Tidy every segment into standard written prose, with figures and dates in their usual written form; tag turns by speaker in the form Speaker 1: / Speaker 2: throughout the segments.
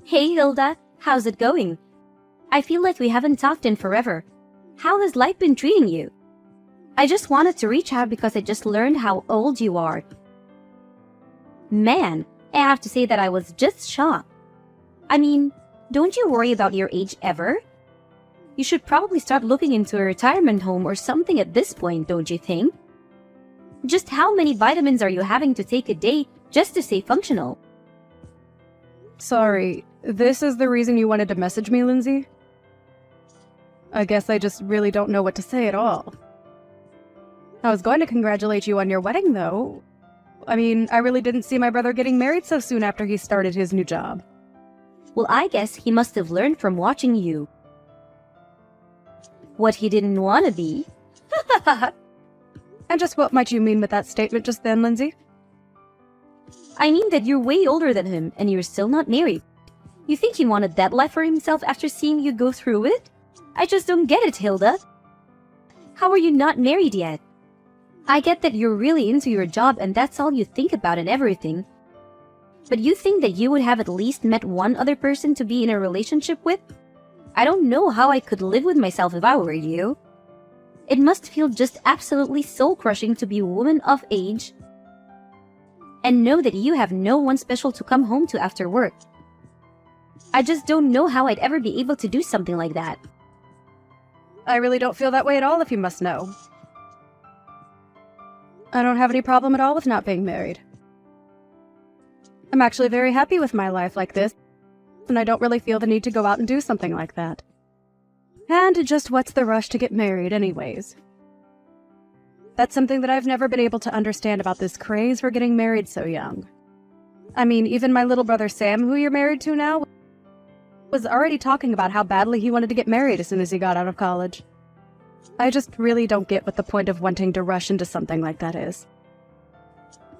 Speaker 1: Hey Hilda, how's it going? I feel like we haven't talked in forever. How has life been treating you? I just wanted to reach out because I just learned how old you are. Man, I have to say that I was just shocked. I mean, don't you worry about your age ever? You should probably start looking into a retirement home or something at this point, don't you think? Just how many vitamins are you having to take a day just to stay functional?
Speaker 2: Sorry, this is the reason you wanted to message me, Lindsay? I guess I just really don't know what to say at all. I was going to congratulate you on your wedding, though. I mean, I really didn't see my brother getting married so soon after he started his new job.
Speaker 1: Well, I guess he must have learned from watching you. What he didn't want to be.
Speaker 2: And just what might you mean with that statement just then, Lindsay?
Speaker 1: I mean that you're way older than him and you're still not married. You think he wanted that life for himself after seeing you go through it? I just don't get it, Hilda. How are you not married yet? I get that you're really into your job and that's all you think about and everything. But you think that you would have at least met one other person to be in a relationship with? I don't know how I could live with myself if I were you. It must feel just absolutely soul-crushing to be a woman of age and know that you have no one special to come home to after work. I just don't know how I'd ever be able to do something like that.
Speaker 2: I really don't feel that way at all, if you must know. I don't have any problem at all with not being married. I'm actually very happy with my life like this, and I don't really feel the need to go out and do something like that. And just what's the rush to get married anyways? That's something that I've never been able to understand about this craze for getting married so young. I mean, even my little brother Sam, who you're married to now, was already talking about how badly he wanted to get married as soon as he got out of college. I just really don't get what the point of wanting to rush into something like that is.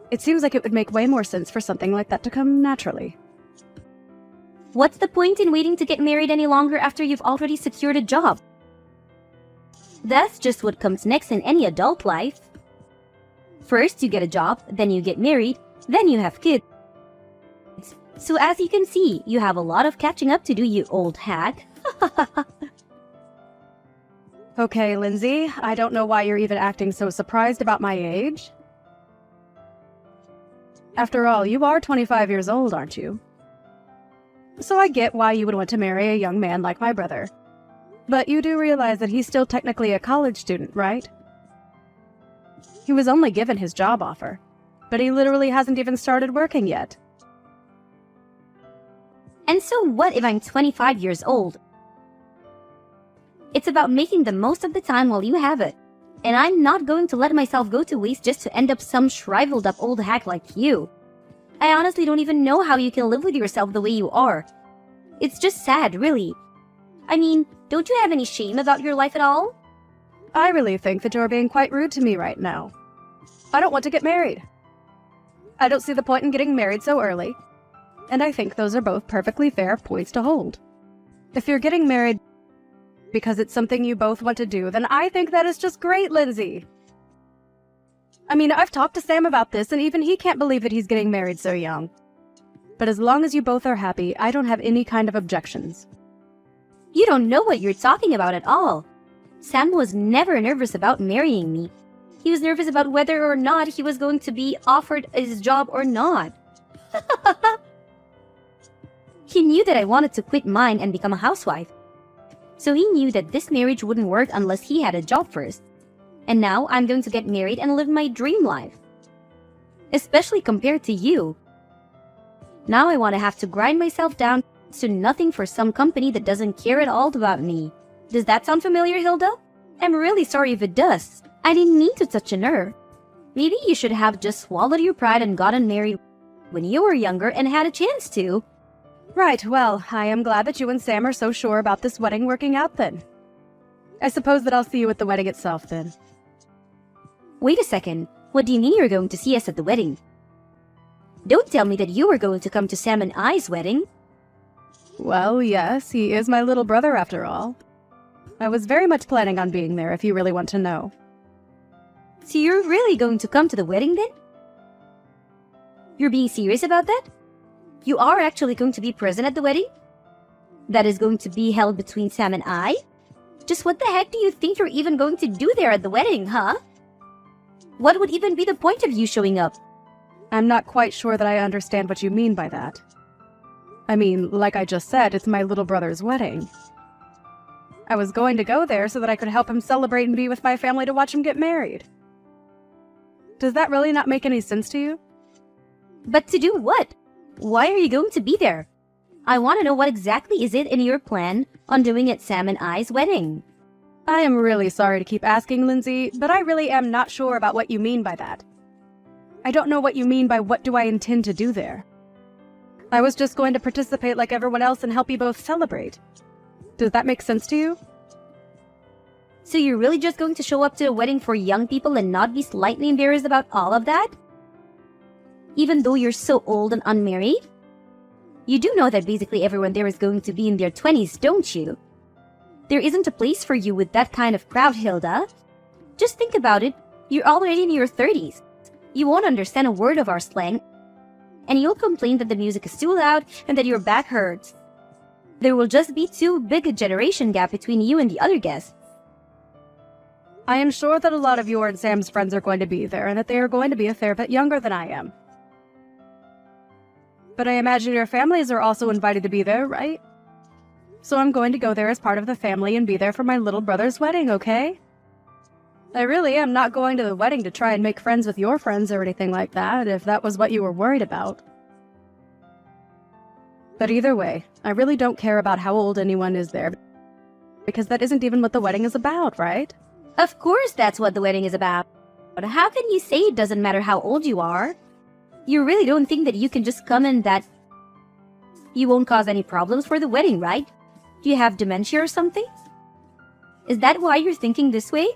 Speaker 2: It seems like it would make way more sense for something like that to come naturally.
Speaker 1: What's the point in waiting to get married any longer after you've already secured a job? That's just what comes next in any adult life. First you get a job, then you get married, then you have kids. So as you can see, you have a lot of catching up to do, you old hag.
Speaker 2: Okay, Lindsay, I don't know why you're even acting so surprised about my age. After all, you are 25 years old, aren't you? So I get why you would want to marry a young man like my brother. But you do realize that he's still technically a college student, right? He was only given his job offer, but he literally hasn't even started working yet.
Speaker 1: And so what if I'm 25 years old? It's about making the most of the time while you have it. And I'm not going to let myself go to waste just to end up some shriveled up old hack like you. I honestly don't even know how you can live with yourself the way you are. It's just sad, really. I mean, don't you have any shame about your life at all?
Speaker 2: I really think that you're being quite rude to me right now. I don't want to get married. I don't see the point in getting married so early. And I think those are both perfectly fair points to hold. If you're getting married because it's something you both want to do, then I think that is just great, Lindsay. I mean, I've talked to Sam about this, and even he can't believe that he's getting married so young. But as long as you both are happy, I don't have any kind of objections.
Speaker 1: You don't know what you're talking about at all. Sam was never nervous about marrying me. He was nervous about whether or not he was going to be offered his job or not. He knew that I wanted to quit mine and become a housewife. So he knew that this marriage wouldn't work unless he had a job first. And now I'm going to get married and live my dream life. Especially compared to you. Now I want to have to grind myself down to nothing for some company that doesn't care at all about me. Does that sound familiar, Hilda? I'm really sorry if it does. I didn't mean to touch a nerve. Maybe you should have just swallowed your pride and gotten married when you were younger and had a chance to.
Speaker 2: Right, well, I am glad that you and Sam are so sure about this wedding working out then. I suppose that I'll see you at the wedding itself then.
Speaker 1: Wait a second. What do you mean you're going to see us at the wedding? Don't tell me that you were going to come to Sam and I's wedding.
Speaker 2: Well, yes, he is my little brother after all. I was very much planning on being there if you really want to know.
Speaker 1: So you're really going to come to the wedding then? You're being serious about that? You are actually going to be present at the wedding? That is going to be held between Sam and I? Just what the heck do you think you're even going to do there at the wedding, huh? What would even be the point of you showing up?
Speaker 2: I'm not quite sure that I understand what you mean by that. I mean, like I just said, it's my little brother's wedding. I was going to go there so that I could help him celebrate and be with my family to watch him get married. Does that really not make any sense to you?
Speaker 1: But to do what? Why are you going to be there? I want to know what exactly is it in your plan on doing at Sam and I's wedding.
Speaker 2: I am really sorry to keep asking, Lindsay, but I really am not sure about what you mean by that. I don't know what you mean by what do I intend to do there. I was just going to participate like everyone else and help you both celebrate. Does that make sense to you?
Speaker 1: So you're really just going to show up to a wedding for young people and not be slightly embarrassed about all of that? Even though you're so old and unmarried? You do know that basically everyone there is going to be in their 20s, don't you? There isn't a place for you with that kind of crowd, Hilda. Just think about it. You're already in your 30s. You won't understand a word of our slang. And you'll complain that the music is too loud and that your back hurts. There will just be too big a generation gap between you and the other guests.
Speaker 2: I am sure that a lot of your and Sam's friends are going to be there and that they are going to be a fair bit younger than I am. But I imagine your families are also invited to be there, right? So I'm going to go there as part of the family and be there for my little brother's wedding, okay? I really am not going to the wedding to try and make friends with your friends or anything like that, if that was what you were worried about. But either way, I really don't care about how old anyone is there, because that isn't even what the wedding is about, right?
Speaker 1: Of course that's what the wedding is about. But how can you say it doesn't matter how old you are? You really don't think that you can just come and that you won't cause any problems for the wedding, right? Do you have dementia or something? Is that why you're thinking this way?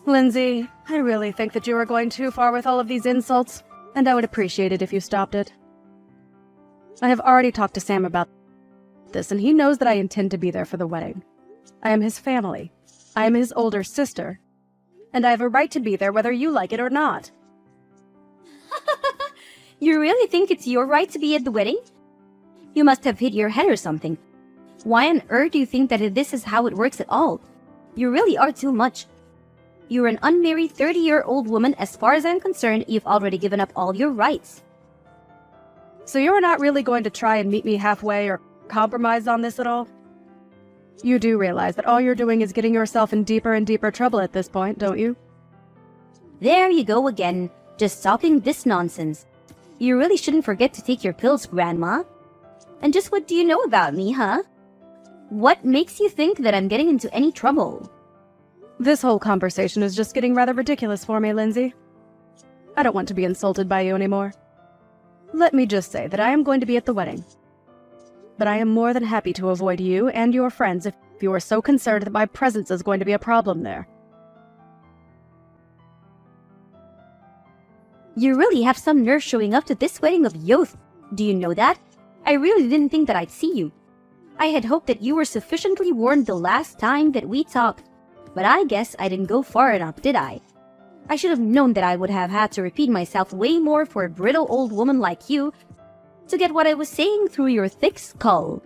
Speaker 2: Lindsay, I really think that you are going too far with all of these insults, and I would appreciate it if you stopped it. I have already talked to Sam about this, and he knows that I intend to be there for the wedding. I am his family. I am his older sister. And I have a right to be there whether you like it or not.
Speaker 1: You really think it's your right to be at the wedding? You must have hit your head or something. Why on earth do you think that this is how it works at all? You really are too much. You're an unmarried 30-year-old woman. As far as I'm concerned, you've already given up all your rights.
Speaker 2: So you're not really going to try and meet me halfway or compromise on this at all? You do realize that all you're doing is getting yourself in deeper and deeper trouble at this point, don't you?
Speaker 1: There you go again, just talking this nonsense. You really shouldn't forget to take your pills, Grandma. And just what do you know about me, huh? What makes you think that I'm getting into any trouble?
Speaker 2: This whole conversation is just getting rather ridiculous for me, Lindsay. I don't want to be insulted by you anymore. Let me just say that I am going to be at the wedding. But I am more than happy to avoid you and your friends if you are so concerned that my presence is going to be a problem there.
Speaker 1: You really have some nerve showing up to this wedding of Yoth. Do you know that? I really didn't think that I'd see you. I had hoped that you were sufficiently warned the last time that we talked. But I guess I didn't go far enough, did I? I should have known that I would have had to repeat myself way more for a brittle old woman like you to get what I was saying through your thick skull.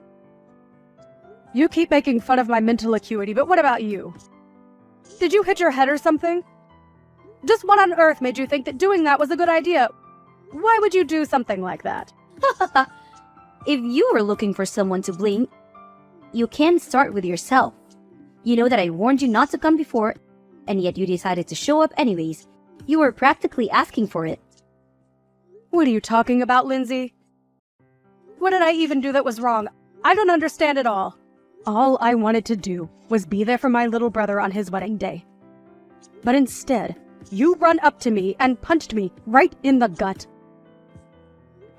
Speaker 2: You keep making fun of my mental acuity, but what about you? Did you hit your head or something? Just what on earth made you think that doing that was a good idea? Why would you do something like that?
Speaker 1: If you were looking for someone to blame, you can start with yourself. You know that I warned you not to come before, and yet you decided to show up anyways. You were practically asking for it.
Speaker 2: What are you talking about, Lindsay? What did I even do that was wrong? I don't understand at all. All I wanted to do was be there for my little brother on his wedding day. But instead, you run up to me and punched me right in the gut.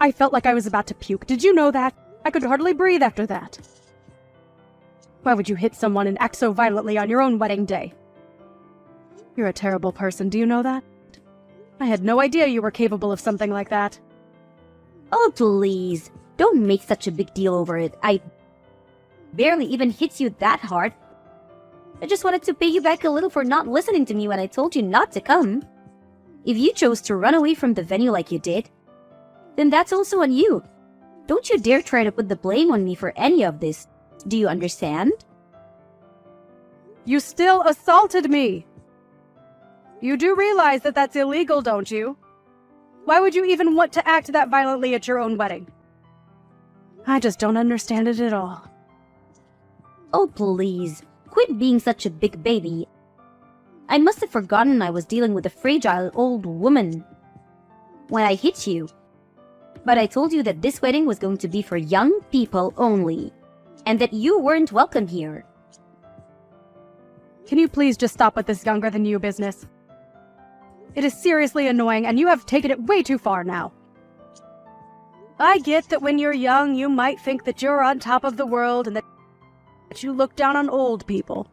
Speaker 2: I felt like I was about to puke. Did you know that? I could hardly breathe after that. Why would you hit someone and act so violently on your own wedding day? You're a terrible person, do you know that? I had no idea you were capable of something like that.
Speaker 1: Oh, please. Don't make such a big deal over it. I barely even hit you that hard. I just wanted to pay you back a little for not listening to me when I told you not to come. If you chose to run away from the venue like you did, then that's also on you. Don't you dare try to put the blame on me for any of this. Do you understand?
Speaker 2: You still assaulted me! You do realize that that's illegal, don't you? Why would you even want to act that violently at your own wedding? I just don't understand it at all.
Speaker 1: Oh, please. Quit being such a big baby. I must have forgotten I was dealing with a fragile old woman when I hit you. But I told you that this wedding was going to be for young people only, and that you weren't welcome here.
Speaker 2: Can you please just stop with this younger than you business? It is seriously annoying, and you have taken it way too far now. I get that when you're young, you might think that you're on top of the world and that you look down on old people.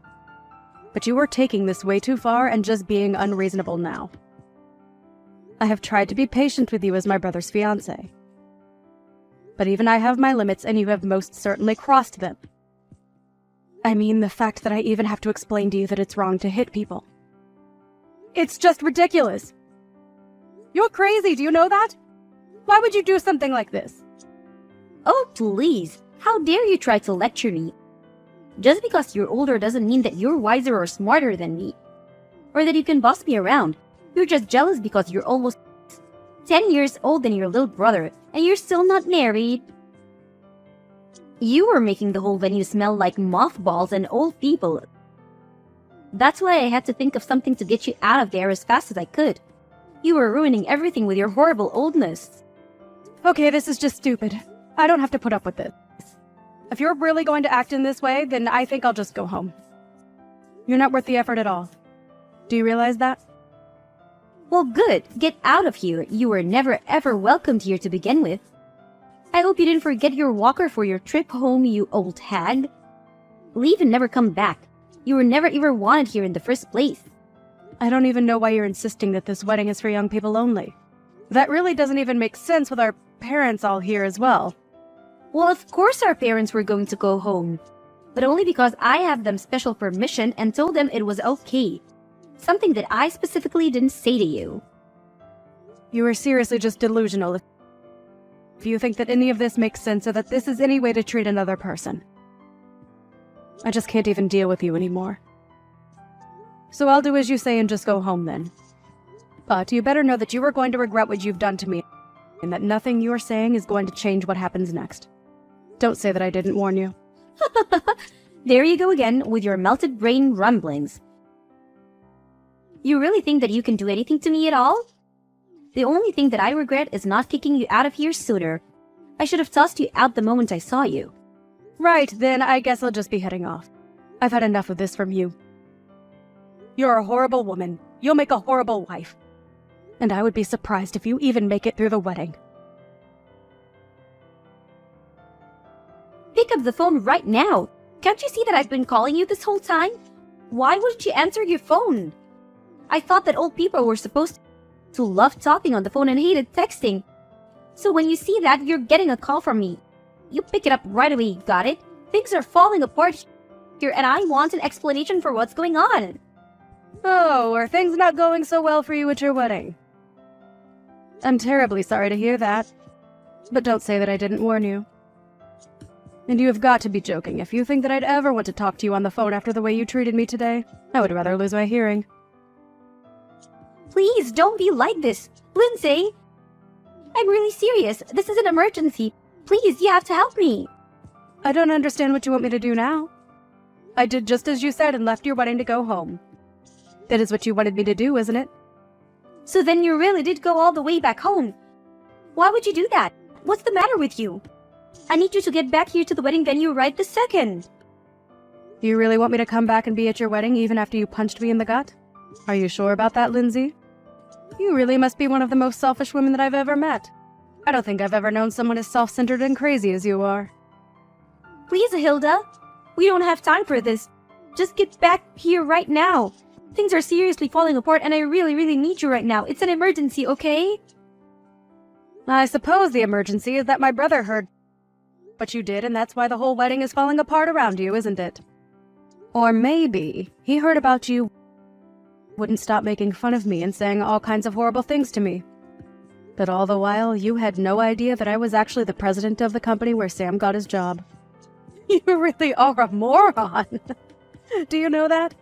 Speaker 2: But you are taking this way too far and just being unreasonable now. I have tried to be patient with you as my brother's fiancé. But even I have my limits, and you have most certainly crossed them. I mean, the fact that I even have to explain to you that it's wrong to hit people. It's just ridiculous. You're crazy, do you know that? Why would you do something like this?
Speaker 1: Oh, please. How dare you try to lecture me? Just because you're older doesn't mean that you're wiser or smarter than me, or that you can boss me around. You're just jealous because you're almost 10 years older than your little brother, and you're still not married. You were making the whole venue smell like mothballs and old people. That's why I had to think of something to get you out of there as fast as I could. You were ruining everything with your horrible oldness.
Speaker 2: Okay, this is just stupid. I don't have to put up with this. If you're really going to act in this way, then I think I'll just go home. You're not worth the effort at all. Do you realize that?
Speaker 1: Well, good. Get out of here. You were never ever welcomed here to begin with. I hope you didn't forget your walker for your trip home, you old hag. Leave and never come back. You were never even wanted here in the first place.
Speaker 2: I don't even know why you're insisting that this wedding is for young people only. That really doesn't even make sense with our parents all here as well.
Speaker 1: Well, of course our parents were going to go home. But only because I have them special permission and told them it was okay. Something that I specifically didn't say to you.
Speaker 2: You are seriously just delusional if you think that any of this makes sense or that this is any way to treat another person. I just can't even deal with you anymore. So I'll do as you say and just go home then. But you better know that you are going to regret what you've done to me, and that nothing you're saying is going to change what happens next. Don't say that I didn't warn you.
Speaker 1: There you go again with your melted brain rumblings. You really think that you can do anything to me at all? The only thing that I regret is not kicking you out of here sooner. I should have tossed you out the moment I saw you.
Speaker 2: Right, then I guess I'll just be heading off. I've had enough of this from you. You're a horrible woman. You'll make a horrible wife. And I would be surprised if you even make it through the wedding.
Speaker 1: Pick up the phone right now. Can't you see that I've been calling you this whole time? Why wouldn't you answer your phone? I thought that old people were supposed to love talking on the phone and hated texting. So when you see that, you're getting a call from me. You pick it up right away, got it? Things are falling apart here and I want an explanation for what's going on.
Speaker 2: Oh, are things not going so well for you at your wedding? I'm terribly sorry to hear that. But don't say that I didn't warn you. And you have got to be joking if you think that I'd ever want to talk to you on the phone after the way you treated me today. I would rather lose my hearing.
Speaker 1: Please don't be like this, Lindsay. I'm really serious. This is an emergency. Please, you have to help me.
Speaker 2: I don't understand what you want me to do now. I did just as you said and left your wedding to go home. That is what you wanted me to do, isn't it?
Speaker 1: So then you really did go all the way back home. Why would you do that? What's the matter with you? I need you to get back here to the wedding venue right this second.
Speaker 2: Do you really want me to come back and be at your wedding even after you punched me in the gut? Are you sure about that, Lindsay? You really must be one of the most selfish women that I've ever met. I don't think I've ever known someone as self-centered and crazy as you are.
Speaker 1: Please, Hilda. We don't have time for this. Just get back here right now. Things are seriously falling apart and I really, really need you right now. It's an emergency, okay?
Speaker 2: I suppose the emergency is that my brother heard what you did and that's why the whole wedding is falling apart around you, isn't it? Or maybe he heard about you wouldn't stop making fun of me and saying all kinds of horrible things to me. But all the while, you had no idea that I was actually the president of the company where Sam got his job. You really are a moron. Do you know that?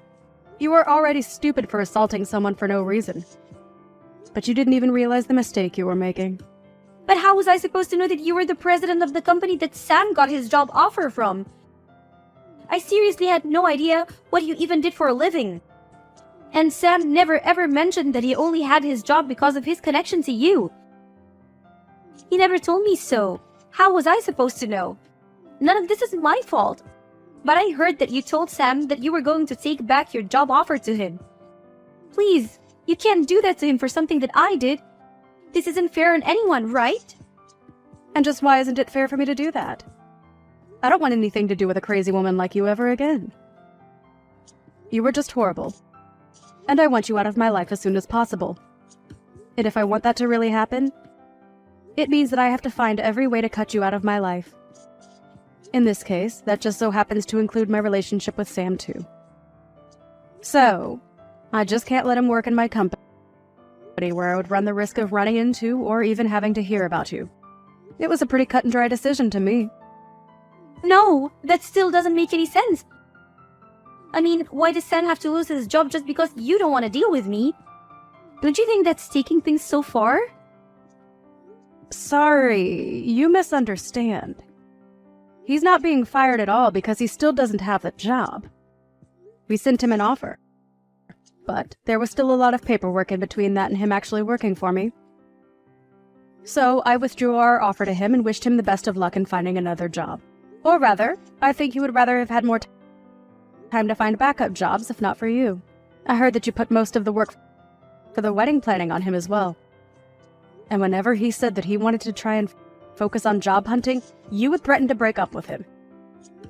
Speaker 2: You were already stupid for assaulting someone for no reason. But you didn't even realize the mistake you were making.
Speaker 1: But how was I supposed to know that you were the president of the company that Sam got his job offer from? I seriously had no idea what you even did for a living. And Sam never ever mentioned that he only had his job because of his connection to you. He never told me so. How was I supposed to know? None of this is my fault. But I heard that you told Sam that you were going to take back your job offer to him. Please, you can't do that to him for something that I did. This isn't fair on anyone, right?
Speaker 2: And just why isn't it fair for me to do that? I don't want anything to do with a crazy woman like you ever again. You were just horrible. And I want you out of my life as soon as possible. And if I want that to really happen, it means that I have to find every way to cut you out of my life. In this case, that just so happens to include my relationship with Sam too. So, I just can't let him work in my company where I would run the risk of running into or even having to hear about you. It was a pretty cut and dry decision to me.
Speaker 1: No, that still doesn't make any sense. I mean, why does Sam have to lose his job just because you don't want to deal with me? Don't you think that's taking things so far?
Speaker 2: Sorry, you misunderstand. He's not being fired at all because he still doesn't have the job. We sent him an offer. But there was still a lot of paperwork in between that and him actually working for me. So I withdrew our offer to him and wished him the best of luck in finding another job. Or rather, I think he would rather have had more time to find backup jobs if not for you. I heard that you put most of the work for the wedding planning on him as well. And whenever he said that he wanted to try and focus on job hunting, you would threaten to break up with him.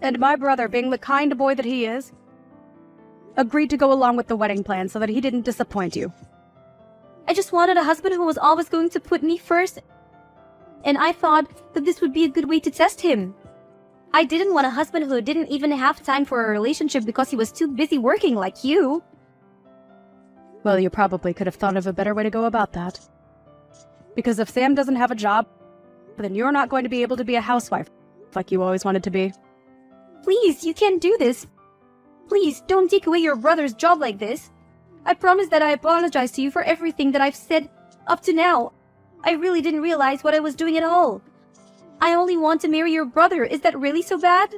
Speaker 2: And my brother, being the kind boy that he is, agreed to go along with the wedding plan so that he didn't disappoint you.
Speaker 1: I just wanted a husband who was always going to put me first, and I thought that this would be a good way to test him. I didn't want a husband who didn't even have time for a relationship because he was too busy working like you.
Speaker 2: Well, you probably could have thought of a better way to go about that. Because if Sam doesn't have a job, then you're not going to be able to be a housewife like you always wanted to be.
Speaker 1: Please, you can't do this. Please, don't take away your brother's job like this. I promise that I apologize to you for everything that I've said up to now. I really didn't realize what I was doing at all. I only want to marry your brother. Is that really so bad?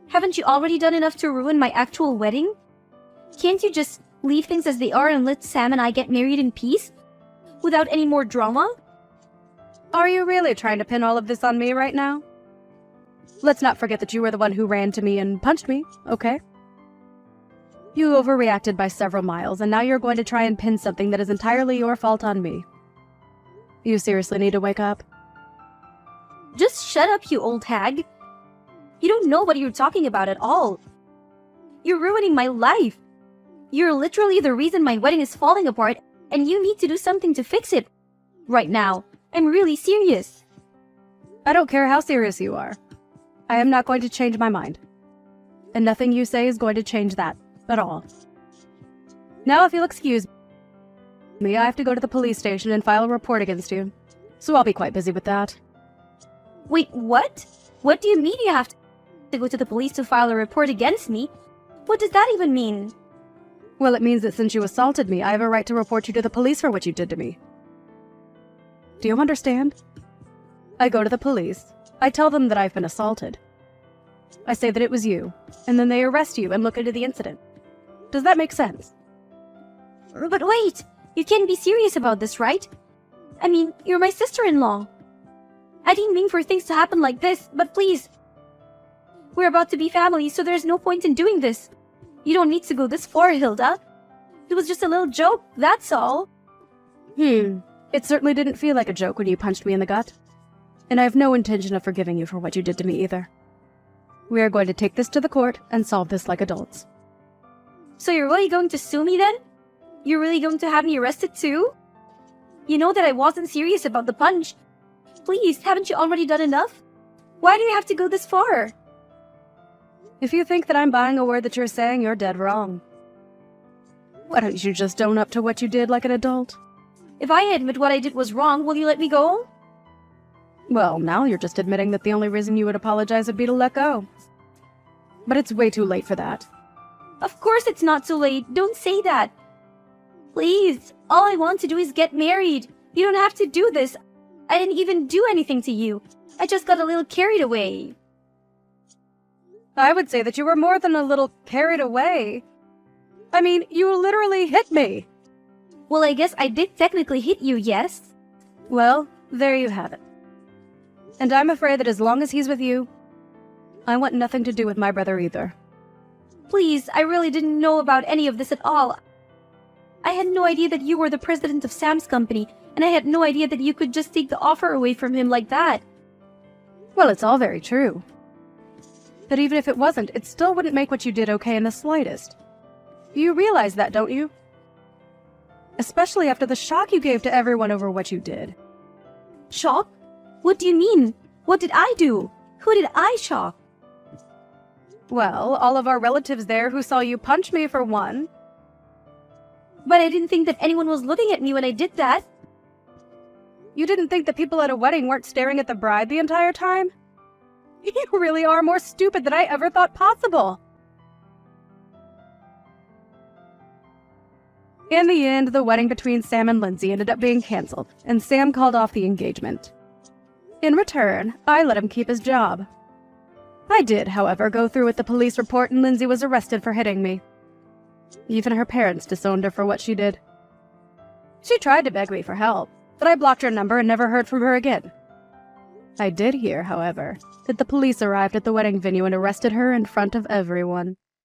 Speaker 1: Haven't you already done enough to ruin my actual wedding? Can't you just leave things as they are and let Sam and I get married in peace? Without any more drama?
Speaker 2: Are you really trying to pin all of this on me right now? Let's not forget that you were the one who ran to me and punched me, okay? You overreacted by several miles, and now you're going to try and pin something that is entirely your fault on me. You seriously need to wake up.
Speaker 1: Just shut up, you old hag. You don't know what you're talking about at all. You're ruining my life. You're literally the reason my wedding is falling apart, and you need to do something to fix it. Right now, I'm really serious.
Speaker 2: I don't care how serious you are. I am not going to change my mind. And nothing you say is going to change that at all. Now, if you'll excuse me, I have to go to the police station and file a report against you. So I'll be quite busy with that.
Speaker 1: Wait, what? What do you mean you have to go to the police to file a report against me? What does that even mean?
Speaker 2: Well, it means that since you assaulted me, I have a right to report you to the police for what you did to me. Do you understand? I go to the police. I tell them that I've been assaulted. I say that it was you, and then they arrest you and look into the incident. Does that make sense?
Speaker 1: But wait, you can't be serious about this, right? I mean, you're my sister-in-law. I didn't mean for things to happen like this, but please. We're about to be family, so there's no point in doing this. You don't need to go this far, Hilda. It was just a little joke, that's all.
Speaker 2: It certainly didn't feel like a joke when you punched me in the gut. And I have no intention of forgiving you for what you did to me either. We are going to take this to the court and solve this like adults.
Speaker 1: So you're really going to sue me then? You're really going to have me arrested too? You know that I wasn't serious about the punch. Please, haven't you already done enough? Why do you have to go this far?
Speaker 2: If you think that I'm buying a word that you're saying, you're dead wrong. Why don't you just own up to what you did like an adult?
Speaker 1: If I admit what I did was wrong, will you let me go?
Speaker 2: Well, now you're just admitting that the only reason you would apologize would be to let go. But it's way too late for that.
Speaker 1: Of course it's not too late. Don't say that. Please, all I want to do is get married. You don't have to do this. I didn't even do anything to you. I just got a little carried away.
Speaker 2: I would say that you were more than a little carried away. I mean, you literally hit me.
Speaker 1: Well, I guess I did technically hit you, yes?
Speaker 2: Well, there you have it. And I'm afraid that as long as he's with you, I want nothing to do with my brother either.
Speaker 1: Please, I really didn't know about any of this at all. I had no idea that you were the president of Sam's company, and I had no idea that you could just take the offer away from him like that.
Speaker 2: Well, it's all very true. But even if it wasn't, it still wouldn't make what you did okay in the slightest. You realize that, don't you? Especially after the shock you gave to everyone over what you did.
Speaker 1: Shock? What do you mean? What did I do? Who did I shock?
Speaker 2: Well, all of our relatives there who saw you punch me for one.
Speaker 1: But I didn't think that anyone was looking at me when I did that.
Speaker 2: You didn't think that people at a wedding weren't staring at the bride the entire time? You really are more stupid than I ever thought possible. In the end, the wedding between Sam and Lindsay ended up being canceled, and Sam called off the engagement. In return, I let him keep his job. I did, however, go through with the police report and Lindsay was arrested for hitting me. Even her parents disowned her for what she did. She tried to beg me for help, but I blocked her number and never heard from her again. I did hear, however, that the police arrived at the wedding venue and arrested her in front of everyone.